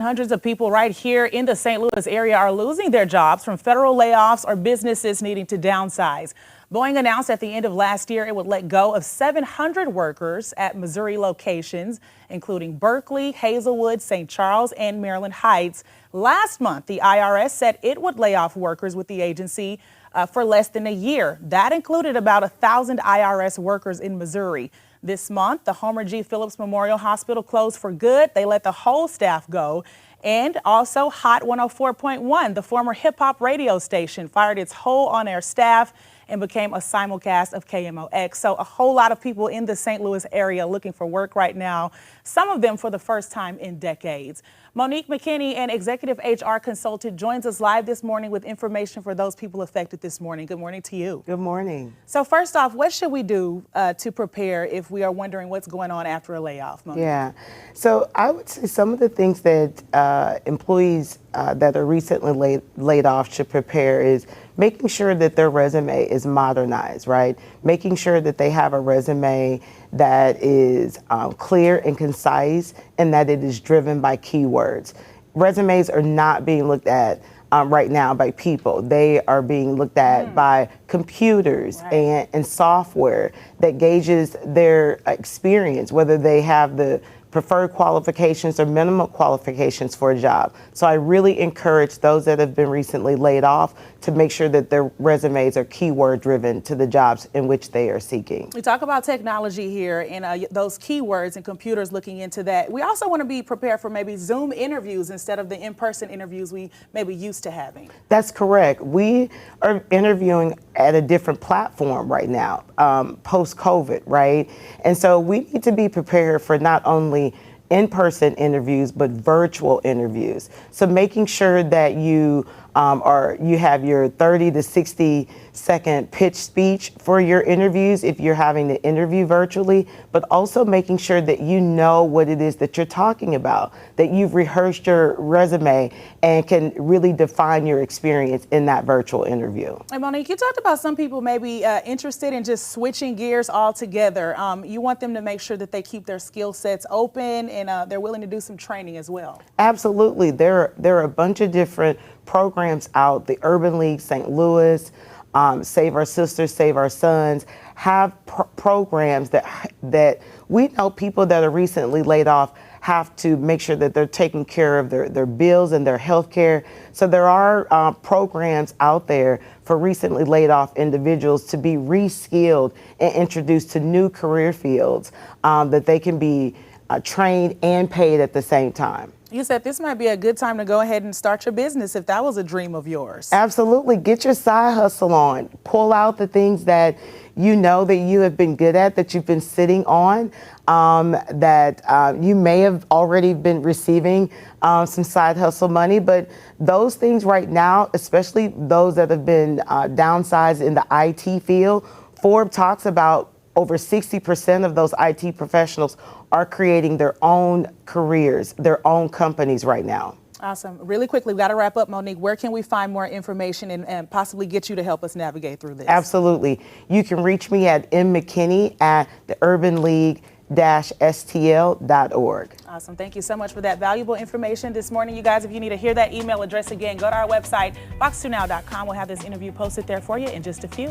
Hundreds of people right here in the St. Louis area are losing their jobs from federal layoffs or businesses needing to downsize. Boeing announced at the end of last year it would let go of 700 workers at Missouri locations, including Berkeley, Hazelwood, St. Charles, and Maryland Heights. Last month, the IRS said it would lay off workers with the agency for less than a year. That included about 1,000 IRS workers in Missouri. This month, the Homer G. Phillips Memorial Hospital closed for good. They let the whole staff go. And also Hot 104.1, the former hip-hop radio station, fired its whole on-air staff and became a simulcast of KMOX. So a whole lot of people in the St. Louis area looking for work right now, some of them for the first time in decades. Monique McKinney, an executive HR consultant, joins us live this morning with information for those people affected this morning. Good morning to you. Good morning. So first off, what should we do to prepare if we are wondering what's going on after a layoff, Monique? Yeah, so I would say some of the things that employees that are recently laid off should prepare is making sure that their resume is modernized, right? Making sure that they have a resume that is clear and concise and that it is driven by keywords. Resumes are not being looked at right now by people. They are being looked at by computers and software that gauges their experience, whether they have the preferred qualifications or minimum qualifications for a job. So I really encourage those that have been recently laid off to make sure that their resumes are keyword driven to the jobs in which they are seeking. We talk about technology here and those keywords and computers looking into that. We also want to be prepared for maybe Zoom interviews instead of the in-person interviews we may be used to having. That's correct. We are interviewing at a different platform right now, post-COVID, right? And so we need to be prepared for not only in-person interviews, but virtual interviews. So making sure that you have your 30 to 60 second pitch speech for your interviews if you're having to interview virtually, but also making sure that you know what it is that you're talking about, that you've rehearsed your resume and can really define your experience in that virtual interview. And Monique, you talked about some people may be interested in just switching gears altogether. You want them to make sure that they keep their skill sets open and they're willing to do some training as well. Absolutely. There are a bunch of different programs out. The Urban League St. Louis, Save Our Sisters, Save Our Sons have programs that we know people that are recently laid off have to make sure that they're taking care of their bills and their health care. So there are programs out there for recently laid off individuals to be re-skilled and introduced to new career fields that they can be trained and paid at the same time. You said this might be a good time to go ahead and start your business if that was a dream of yours. Absolutely. Get your side hustle on. Pull out the things that you know that you have been good at, that you've been sitting on, that you may have already been receiving some side hustle money. But those things right now, especially those that have been downsized in the IT field, Forbes talks about over 60% of those IT professionals are creating their own careers, their own companies right now. Awesome. Really quickly, we've got to wrap up, Monique. Where can we find more information and possibly get you to help us navigate through this? Absolutely. You can reach me at McKinney at the Urban League STL.org. Awesome. Thank you so much for that valuable information this morning. You guys, if you need to hear that email address again, go to our website, fox2now.com. We'll have this interview posted there for you in just a few.